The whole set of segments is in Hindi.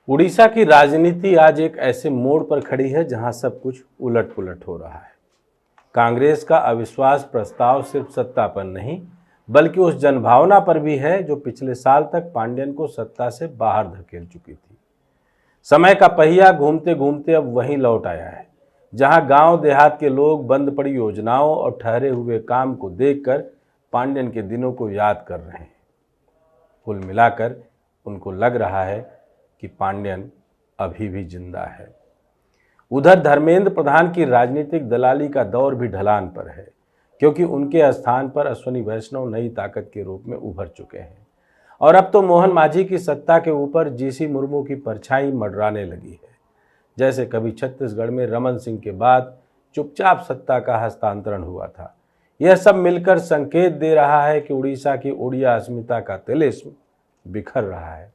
उड़ीसा की राजनीति आज एक ऐसे मोड़ पर खड़ी है जहां सब कुछ उलट पुलट हो रहा है। कांग्रेस का अविश्वास प्रस्ताव सिर्फ सत्ता पर नहीं बल्कि उस जनभावना पर भी है जो पिछले साल तक पांड्यन को सत्ता से बाहर धकेल चुकी थी। समय का पहिया घूमते घूमते अब वहीं लौट आया है जहां गांव देहात के लोग बंद पड़ी योजनाओं और ठहरे हुए काम को देखकर पांड्यन के दिनों को याद कर रहे हैं। कुल मिलाकर उनको लग रहा है कि पांड्यन अभी भी जिंदा है। उधर धर्मेंद्र प्रधान की राजनीतिक दलाली का दौर भी ढलान पर है, क्योंकि उनके स्थान पर अश्विनी वैष्णव नई ताकत के रूप में उभर चुके हैं और अब तो मोहन मांझी की सत्ता के ऊपर जीसी मुर्मू की परछाई मंडराने लगी है। जैसे कभी छत्तीसगढ़ में रमन सिंह के बाद चुपचाप सत्ता का हस्तांतरण हुआ था। यह सब मिलकर संकेत दे रहा है कि उड़ीसा की उड़िया अस्मिता का तिलिस्म बिखर रहा है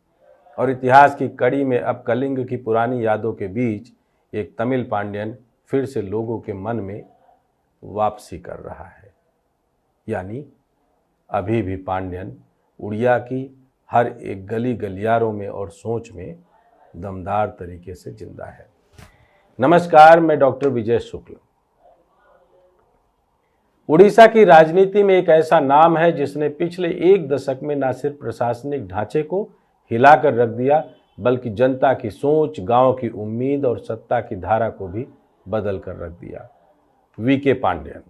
और इतिहास की कड़ी में अब कलिंग की पुरानी यादों के बीच एक तमिल पांड्यन फिर से लोगों के मन में वापसी कर रहा है। यानी अभी भी पांड्यन उड़िया की हर एक गली गलियारों में और सोच में दमदार तरीके से जिंदा है। नमस्कार, मैं डॉक्टर विजय शुक्ल। उड़ीसा की राजनीति में एक ऐसा नाम है जिसने पिछले एक दशक में न सिर्फ प्रशासनिक ढांचे को हिलाकर रख दिया बल्कि जनता की सोच, गांव की उम्मीद और सत्ता की धारा को भी बदल कर रख दिया। वीके पांड्यन।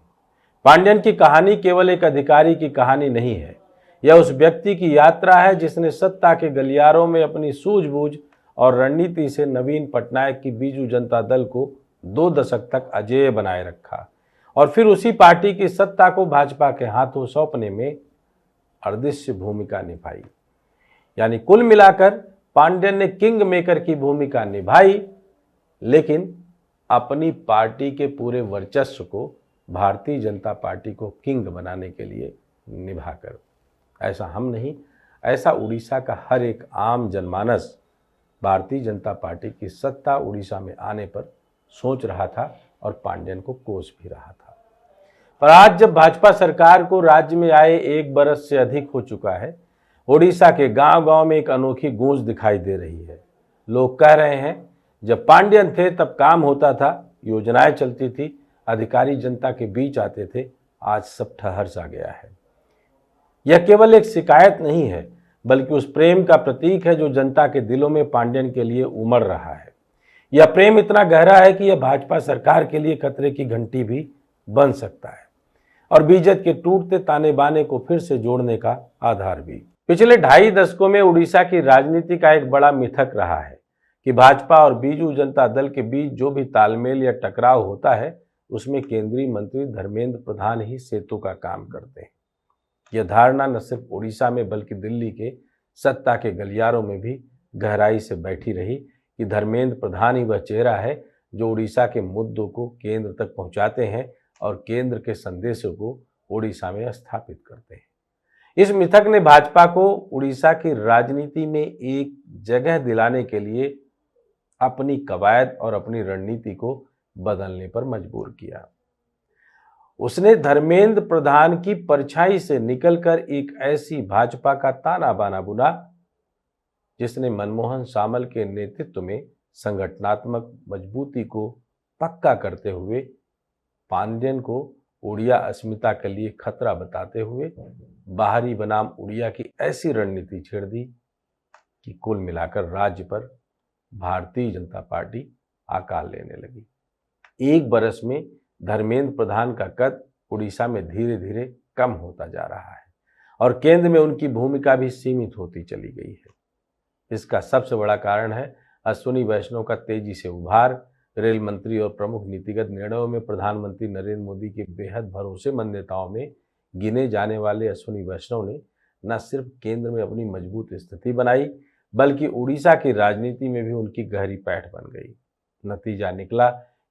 पांड्यन की कहानी केवल एक अधिकारी की कहानी नहीं है, यह उस व्यक्ति की यात्रा है जिसने सत्ता के गलियारों में अपनी सूझबूझ और रणनीति से नवीन पटनायक की बीजू जनता दल को 2 दशक तक अजेय बनाए रखा और फिर उसी पार्टी की सत्ता को भाजपा के हाथों सौंपने में अदृश्य भूमिका निभाई। यानी कुल मिलाकर पांड्यन ने किंग मेकर की भूमिका निभाई, लेकिन अपनी पार्टी के पूरे वर्चस्व को भारतीय जनता पार्टी को किंग बनाने के लिए निभाकर। ऐसा हम नहीं, ऐसा उड़ीसा का हर एक आम जनमानस भारतीय जनता पार्टी की सत्ता उड़ीसा में आने पर सोच रहा था और पांड्यन को कोस भी रहा था। पर आज जब भाजपा सरकार को राज्य में आए 1 बरस से अधिक हो चुका है, उड़ीसा के गांव-गांव में एक अनोखी गूंज दिखाई दे रही है। लोग कह रहे हैं, जब पांड्यन थे तब काम होता था, योजनाएं चलती थी, अधिकारी जनता के बीच आते थे, आज सब ठहर सा गया है। यह केवल एक शिकायत नहीं है बल्कि उस प्रेम का प्रतीक है जो जनता के दिलों में पांड्यन के लिए उमड़ रहा है। यह प्रेम इतना गहरा है कि यह भाजपा सरकार के लिए खतरे की घंटी भी बन सकता है और बीजेपी के टूटते ताने बाने को फिर से जोड़ने का आधार भी। पिछले 2.5 दशकों में उड़ीसा की राजनीति का एक बड़ा मिथक रहा है कि भाजपा और बीजू जनता दल के बीच जो भी तालमेल या टकराव होता है उसमें केंद्रीय मंत्री धर्मेंद्र प्रधान ही सेतु का काम करते हैं। यह धारणा न सिर्फ उड़ीसा में बल्कि दिल्ली के सत्ता के गलियारों में भी गहराई से बैठी रही कि धर्मेंद्र प्रधान ही वह चेहरा है जो उड़ीसा के मुद्दों को केंद्र तक पहुंचाते हैं और केंद्र के संदेशों को उड़ीसा में स्थापित करते हैं। इस मिथक ने भाजपा को उड़ीसा की राजनीति में एक जगह दिलाने के लिए अपनी कवायद और अपनी रणनीति को बदलने पर मजबूर किया। उसने धर्मेंद्र प्रधान की परछाई से निकलकर एक ऐसी भाजपा का ताना बाना बुना जिसने मनमोहन सामल के नेतृत्व में संगठनात्मक मजबूती को पक्का करते हुए पांड्यन को उड़िया अस्मिता के लिए खतरा बताते हुए बाहरी बनाम उड़िया की ऐसी रणनीति छेड़ दी कि कुल मिलाकर राज्य पर भारतीय जनता पार्टी आकार लेने लगी। 1 बरस में धर्मेंद्र प्रधान का कद उड़ीसा में धीरे धीरे कम होता जा रहा है और केंद्र में उनकी भूमिका भी सीमित होती चली गई है। इसका सबसे बड़ा कारण है अश्विनी वैष्णव का तेजी से उभार। रेल मंत्री और प्रमुख नीतिगत निर्णयों में प्रधानमंत्री नरेंद्र मोदी के बेहद भरोसेमंद नेताओं में गिने जाने वाले अश्विनी वैष्णव ने न सिर्फ केंद्र में अपनी मजबूत स्थिति बनाई बल्कि उड़ीसा की राजनीति में भी उनकी गहरी पैठ बन गई। नतीजा निकला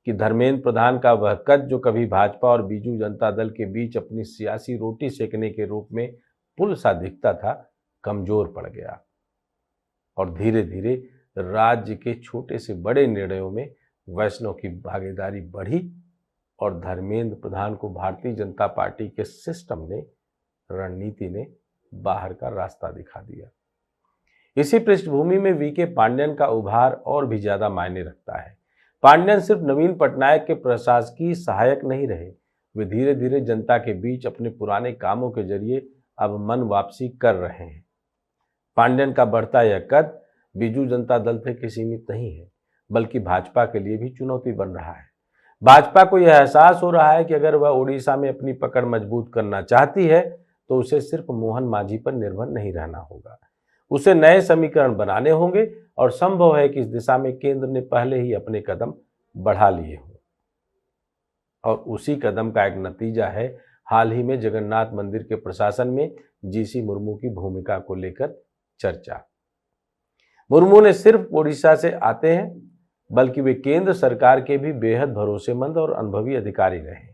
कि धर्मेंद्र प्रधान का वह कद जो कभी भाजपा और बीजू जनता दल के बीच अपनी सियासी रोटी सेकने के रूप में पुल सा दिखता था, कमजोर पड़ गया और धीरे धीरे राज्य के छोटे से बड़े निर्णयों में वैष्णव की भागीदारी बढ़ी और धर्मेंद्र प्रधान को भारतीय जनता पार्टी के सिस्टम ने, रणनीति ने बाहर का रास्ता दिखा दिया। इसी पृष्ठभूमि में वीके पांड्यन का उभार और भी ज्यादा मायने रखता है। पांड्यन सिर्फ नवीन पटनायक के प्रशासकीय सहायक नहीं रहे, वे धीरे धीरे जनता के बीच अपने पुराने कामों के जरिए अब मन वापसी कर रहे हैं। पांड्यन का बढ़ता यह कद बीजू जनता दल तक ही सीमित नहीं है, बल्कि भाजपा के लिए भी चुनौती बन रहा है। भाजपा को यह एहसास हो रहा है कि अगर वह ओडिशा में अपनी पकड़ मजबूत करना चाहती है तो उसे सिर्फ मोहन मांझी पर निर्भर नहीं रहना होगा, उसे नए समीकरण बनाने होंगे और संभव है कि इस दिशा में केंद्र ने पहले ही अपने कदम बढ़ा लिए हों। और उसी कदम का एक नतीजा है हाल ही में जगन्नाथ मंदिर के प्रशासन में जीसी मुर्मू की भूमिका को लेकर चर्चा। मुर्मू ने सिर्फ ओडिशा से आते हैं, बल्कि वे केंद्र सरकार के भी बेहद भरोसेमंद और अनुभवी अधिकारी रहे हैं।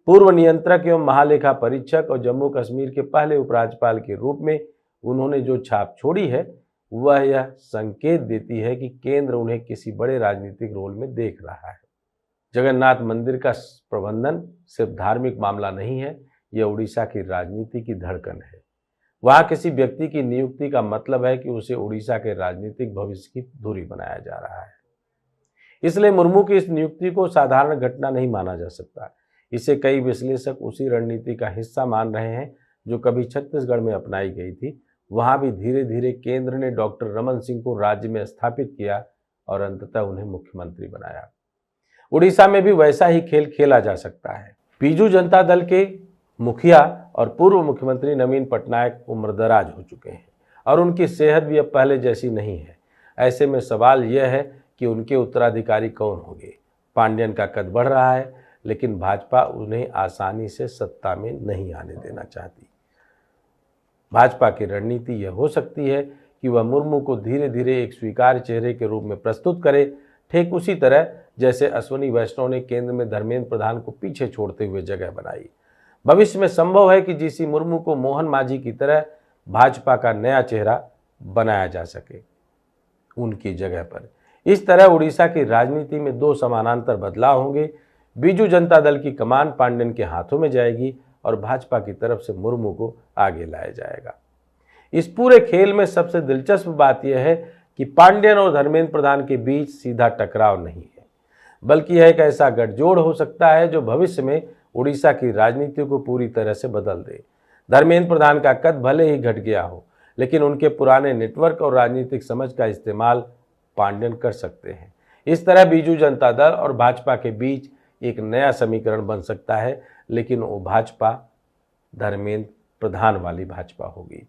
पूर्व नियंत्रक एवं महालेखा परीक्षक और जम्मू कश्मीर के पहले उपराज्यपाल के रूप में उन्होंने जो छाप छोड़ी है वह यह संकेत देती है कि केंद्र उन्हें किसी बड़े राजनीतिक रोल में देख रहा है। जगन्नाथ मंदिर का प्रबंधन सिर्फ धार्मिक मामला नहीं है, यह उड़ीसा की राजनीति की धड़कन है। वहां किसी व्यक्ति की नियुक्ति का मतलब है कि उसे उड़ीसा के राजनीतिक भविष्य की धुरी बनाया जा रहा है। इसलिए मुर्मू की इस नियुक्ति को साधारण घटना नहीं माना जा सकता। इसे कई विश्लेषक उसी रणनीति का हिस्सा मान रहे हैं जो कभी छत्तीसगढ़ में अपनाई गई थी। वहां भी धीरे धीरे केंद्र ने डॉक्टर रमन सिंह को राज्य में स्थापित किया और अंततः उन्हें मुख्यमंत्री बनाया। उड़ीसा में भी वैसा ही खेल खेला जा सकता है। बीजू जनता दल के मुखिया और पूर्व मुख्यमंत्री नवीन पटनायक उम्रदराज हो चुके हैं और उनकी सेहत भी अब पहले जैसी नहीं है। ऐसे में सवाल यह है कि उनके उत्तराधिकारी कौन होंगे। पांड्यन का कद बढ़ रहा है, लेकिन भाजपा उन्हें आसानी से सत्ता में नहीं आने देना चाहती। भाजपा की रणनीति यह हो सकती है कि वह मुर्मू को धीरे धीरे एक स्वीकार्य चेहरे के रूप में प्रस्तुत करे, ठीक उसी तरह जैसे अश्विनी वैष्णव ने केंद्र में धर्मेंद्र प्रधान को पीछे छोड़ते हुए जगह बनाई। भविष्य में संभव है कि जीसी मुर्मू को मोहन मांझी की तरह भाजपा का नया चेहरा बनाया जा सके उनकी जगह पर। इस तरह उड़ीसा की राजनीति में दो समानांतर बदलाव होंगे। बीजू जनता दल की कमान पांड्यन के हाथों में जाएगी और भाजपा की तरफ से मुर्मू को आगे लाया जाएगा। इस पूरे खेल में सबसे दिलचस्प बात यह है कि पांड्यन और धर्मेंद्र प्रधान के बीच सीधा टकराव नहीं है, बल्कि यह एक ऐसा गठजोड़ हो सकता है जो भविष्य में उड़ीसा की राजनीति को पूरी तरह से बदल दे। धर्मेंद्र प्रधान का कद भले ही घट गया हो, लेकिन उनके पुराने नेटवर्क और राजनीतिक समझ का इस्तेमाल पांड्यन कर सकते हैं। इस तरह बीजू जनता दल और भाजपा के बीच एक नया समीकरण बन सकता है, लेकिन वो भाजपा धर्मेंद्र प्रधान वाली भाजपा होगी।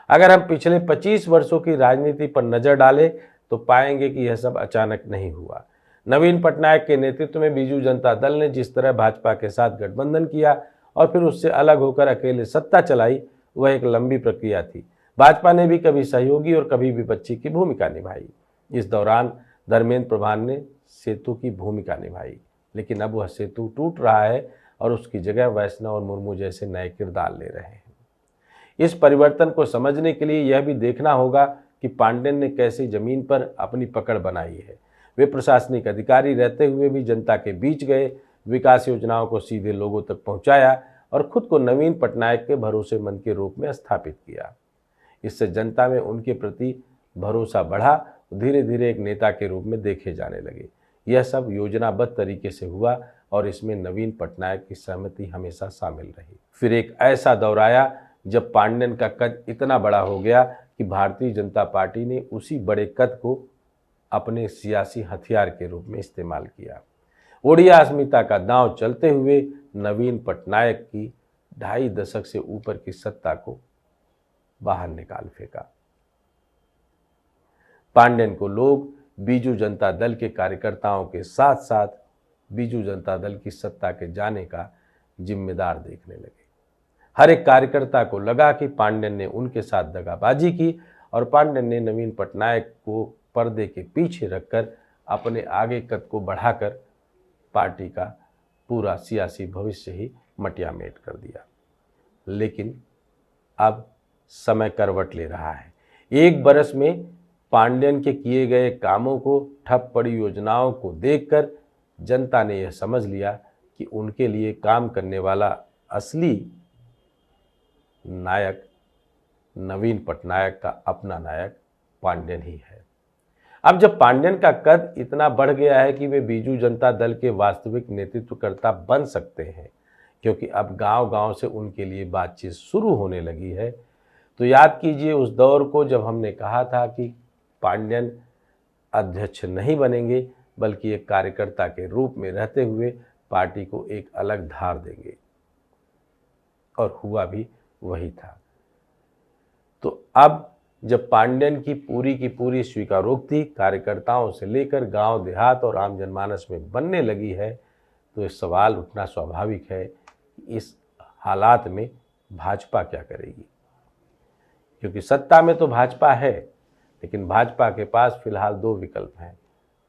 अगर हम पिछले 25 वर्षों की राजनीति पर नजर डालें तो पाएंगे कि यह सब अचानक नहीं हुआ। नवीन पटनायक के नेतृत्व में बीजू जनता दल ने जिस तरह भाजपा के साथ गठबंधन किया और फिर उससे अलग होकर अकेले सत्ता चलाई, वह एक लंबी प्रक्रिया थी। भाजपा ने भी कभी सहयोगी और कभी विपक्षी की भूमिका निभाई। इस दौरान धर्मेंद्र प्रधान ने सेतु की भूमिका निभाई, लेकिन अब वह सेतु टूट रहा है और उसकी जगह वैष्णव और मुर्मू जैसे नए किरदार ले रहे हैं। इस परिवर्तन को समझने के लिए यह भी देखना होगा कि पांड्यन ने कैसे जमीन पर अपनी पकड़ बनाई है। वे प्रशासनिक अधिकारी रहते हुए भी जनता के बीच गए, विकास योजनाओं को सीधे लोगों तक पहुंचाया और खुद को नवीन पटनायक के भरोसेमंद के रूप में स्थापित किया। इससे जनता में उनके प्रति भरोसा बढ़ा, धीरे धीरे एक नेता के रूप में देखे जाने लगे। यह सब योजनाबद्ध तरीके से हुआ और इसमें नवीन पटनायक की सहमति हमेशा शामिल रही। फिर एक ऐसा दौर आया जब पांड्यन का कद इतना बड़ा हो गया कि भारतीय जनता पार्टी ने उसी बड़े कद को अपने सियासी हथियार के रूप में इस्तेमाल किया। ओडिया अस्मिता का दांव चलते हुए नवीन पटनायक की 2.5 दशक से ऊपर की सत्ता को बाहर निकाल फेंका। पांड्यन को लोग बीजू जनता दल के कार्यकर्ताओं के साथ साथ बीजू जनता दल की सत्ता के जाने का जिम्मेदार देखने लगे। हर एक कार्यकर्ता को लगा कि पांड्यन ने उनके साथ दगाबाजी की और पांड्यन ने नवीन पटनायक को पर्दे के पीछे रखकर अपने आगे कद को बढ़ाकर पार्टी का पूरा सियासी भविष्य ही मटियामेट कर दिया। लेकिन अब समय करवट ले रहा है। एक बरस में पांड्यन के किए गए कामों को, ठप पड़ी योजनाओं को देखकर जनता ने यह समझ लिया कि उनके लिए काम करने वाला असली नायक नवीन पटनायक का अपना नायक पांड्यन ही है। अब जब पांड्यन का कद इतना बढ़ गया है कि वे बीजू जनता दल के वास्तविक नेतृत्वकर्ता बन सकते हैं, क्योंकि अब गांव-गांव से उनके लिए बातचीत शुरू होने लगी है, तो याद कीजिए उस दौर को जब हमने कहा था कि पांड्यन अध्यक्ष नहीं बनेंगे, बल्कि एक कार्यकर्ता के रूप में रहते हुए पार्टी को एक अलग धार देंगे, और हुआ भी वही था। तो अब जब पांड्यन की पूरी स्वीकारोक्ति कार्यकर्ताओं से लेकर गांव देहात और आम जनमानस में बनने लगी है, तो ये सवाल उठना स्वाभाविक है कि इस हालात में भाजपा क्या करेगी। क्योंकि सत्ता में तो भाजपा है, लेकिन भाजपा के पास फिलहाल दो विकल्प हैं।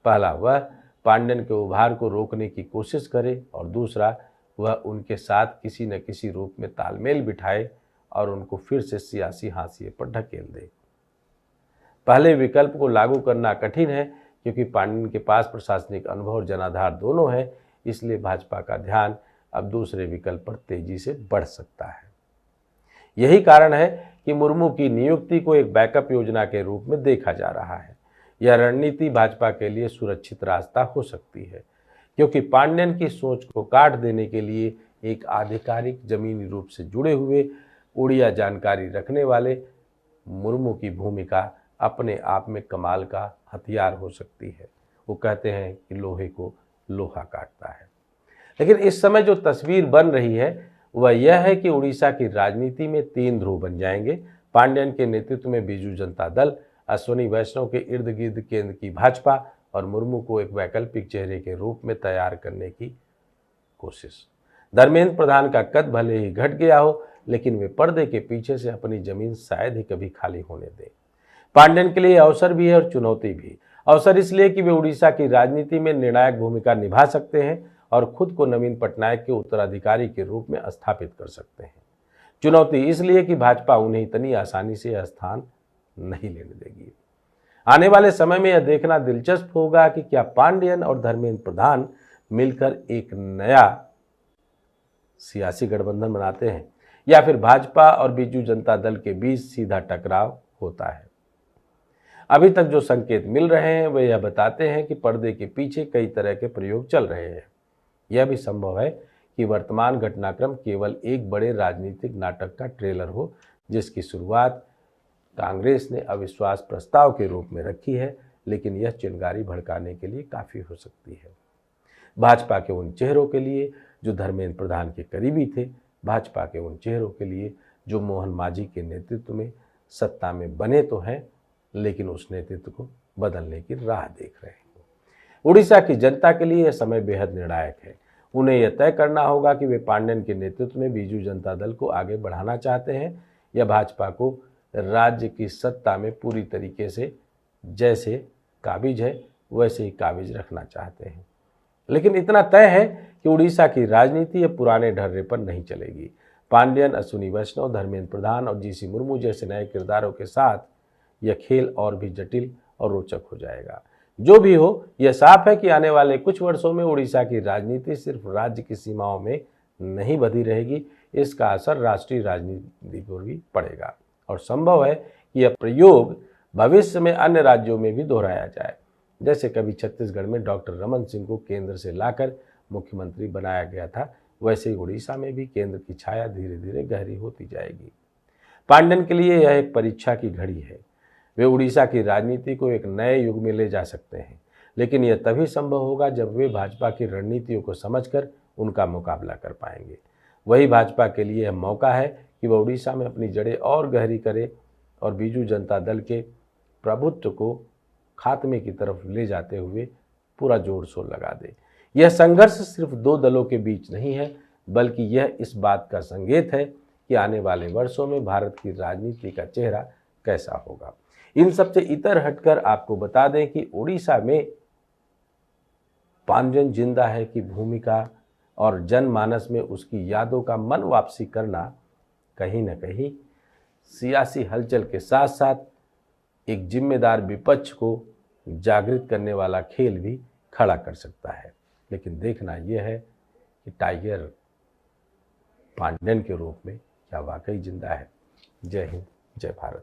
पहला, वह पांड्यन के उभार को रोकने की कोशिश करे, और दूसरा, वह उनके साथ किसी न किसी रूप में तालमेल बिठाए और उनको फिर से सियासी हाशिए पर ढकेल दे। पहले विकल्प को लागू करना कठिन है, क्योंकि पांड्यन के पास प्रशासनिक अनुभव और जनाधार दोनों है, इसलिए भाजपा का ध्यान अब दूसरे विकल्प पर तेजी से बढ़ सकता है। यही कारण है कि मुर्मू की नियुक्ति को एक बैकअप योजना के रूप में देखा जा रहा है। यह रणनीति भाजपा के लिए सुरक्षित रास्ता हो सकती है, क्योंकि पांड्यन की सोच को काट देने के लिए एक आधिकारिक जमीनी रूप से जुड़े हुए उड़िया जानकारी रखने वाले मुर्मू की भूमिका अपने आप में कमाल का हथियार हो सकती है। वो कहते हैं कि लोहे को लोहा काटता है। लेकिन इस समय जो तस्वीर बन रही है वह यह है कि उड़ीसा की राजनीति में तीन ध्रुव बन जाएंगे। पांड्यन के नेतृत्व में बीजू जनता दल, अश्विनी वैष्णव के इर्द गिर्द केंद्र की भाजपा और मुर्मू को एक वैकल्पिक चेहरे के रूप में तैयार करने की कोशिश। धर्मेंद्र प्रधान का कद भले ही घट गया हो, लेकिन वे पर्दे के पीछे से अपनी जमीन शायद ही कभी खाली होने दें। पांड्यन के लिए अवसर भी है और चुनौती भी। अवसर इसलिए कि वे उड़ीसा की राजनीति में निर्णायक भूमिका निभा सकते हैं और खुद को नवीन पटनायक के उत्तराधिकारी के रूप में स्थापित कर सकते हैं। चुनौती इसलिए कि भाजपा उन्हें इतनी आसानी से यह स्थान नहीं लेने देगी। आने वाले समय में यह देखना दिलचस्प होगा कि क्या पांड्यन और धर्मेंद्र प्रधान मिलकर एक नया सियासी गठबंधन बनाते हैं, या फिर भाजपा और बीजू जनता दल के बीच सीधा टकराव होता है। अभी तक जो संकेत मिल रहे हैं वे यह बताते हैं कि पर्दे के पीछे कई तरह के प्रयोग चल रहे हैं। यह भी संभव है कि वर्तमान घटनाक्रम केवल एक बड़े राजनीतिक नाटक का ट्रेलर हो, जिसकी शुरुआत कांग्रेस ने अविश्वास प्रस्ताव के रूप में रखी है, लेकिन यह चिंगारी भड़काने के लिए काफ़ी हो सकती है। भाजपा के उन चेहरों के लिए जो धर्मेंद्र प्रधान के करीबी थे, भाजपा के उन चेहरों के लिए जो मोहन मांझी के नेतृत्व में सत्ता में बने तो हैं, लेकिन उस नेतृत्व को बदलने की राह देख रहे हैं। उड़ीसा की जनता के लिए यह समय बेहद निर्णायक है। उन्हें यह तय करना होगा कि वे पांड्यन के नेतृत्व में बीजू जनता दल को आगे बढ़ाना चाहते हैं या भाजपा को राज्य की सत्ता में पूरी तरीके से जैसे काबिज है वैसे ही काबिज रखना चाहते हैं। लेकिन इतना तय है कि उड़ीसा की राजनीति अब पुराने ढर्रे पर नहीं चलेगी। पांड्यन, अश्विनी वैष्णव, धर्मेंद्र प्रधान और जीसी मुर्मू जैसे नए किरदारों के साथ यह खेल और भी जटिल और रोचक हो जाएगा। जो भी हो, यह साफ है कि आने वाले कुछ वर्षों में उड़ीसा की राजनीति सिर्फ राज्य की सीमाओं में नहीं बंधी रहेगी, इसका असर राष्ट्रीय राजनीति पर भी पड़ेगा और संभव है कि यह प्रयोग भविष्य में अन्य राज्यों में भी दोहराया जाए। जैसे कभी छत्तीसगढ़ में डॉक्टर रमन सिंह को केंद्र से लाकर मुख्यमंत्री बनाया गया था, वैसे ही उड़ीसा में भी केंद्र की छाया धीरे धीरे गहरी होती जाएगी। पांड्यन के लिए यह एक परीक्षा की घड़ी है। वे उड़ीसा की राजनीति को एक नए युग में ले जा सकते हैं, लेकिन यह तभी संभव होगा जब वे भाजपा की रणनीतियों को समझकर उनका मुकाबला कर पाएंगे। वही भाजपा के लिए यह मौका है कि वह उड़ीसा में अपनी जड़ें और गहरी करे और बीजू जनता दल के प्रभुत्व को खात्मे की तरफ ले जाते हुए पूरा जोर शोर लगा दे। यह संघर्ष सिर्फ दो दलों के बीच नहीं है, बल्कि यह इस बात का संकेत है कि आने वाले वर्षों में भारत की राजनीति का चेहरा कैसा होगा। इन सबसे इतर हटकर आपको बता दें कि उड़ीसा में पांड्यन जिंदा है की भूमिका और जनमानस में उसकी यादों का मन वापसी करना कहीं न कहीं सियासी हलचल के साथ साथ एक जिम्मेदार विपक्ष को जागृत करने वाला खेल भी खड़ा कर सकता है। लेकिन देखना यह है कि टाइगर पांड्यन के रूप में क्या वाकई जिंदा है। जय हिंद, जय भारत।